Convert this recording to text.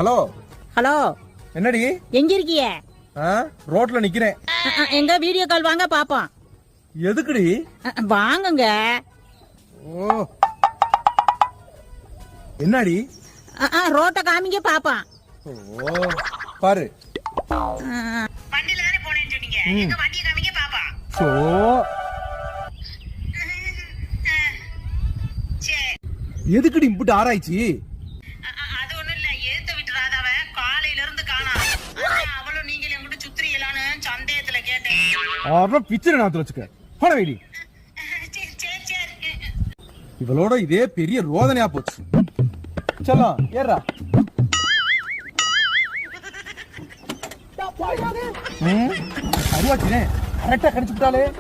Hello hello, என்னடி? எங்க இருக்கிய? ரோட்ல நிக்கிறேன். எங்க வீடியோ கால் வாங்க பாப்போம். எதுக்குடி? வாங்குங்க. ஓ, என்னடி? ரோட்ட காமிங்க பாப்போம். ஓ, பாரு. வண்டில தானே போனேன்னு சொன்னீங்க. எங்க வண்டியை காமிங்க பாப்போம். சோ, எதுக்குடி இம்புட்டு ஆராய்ச்சி? அது ஒண்ணும் இல்ல, ஏத்த விட்டு ராதாவ காலையில இருந்து காணோம். அவளும் நீங்களும் எங்கிட்ட சுத்திரியலான்னு சந்தேகத்துல கேட்டேன். ஆறா பிச்சை நாத்துல வச்சுக்க. போன வைடி. சரி. இவளோட இதே பெரிய ரோதனையா போச்சு. செல்லம் ஏறா. அருவாச்சினே கரெக்டா கடிச்சு விட்டாலே.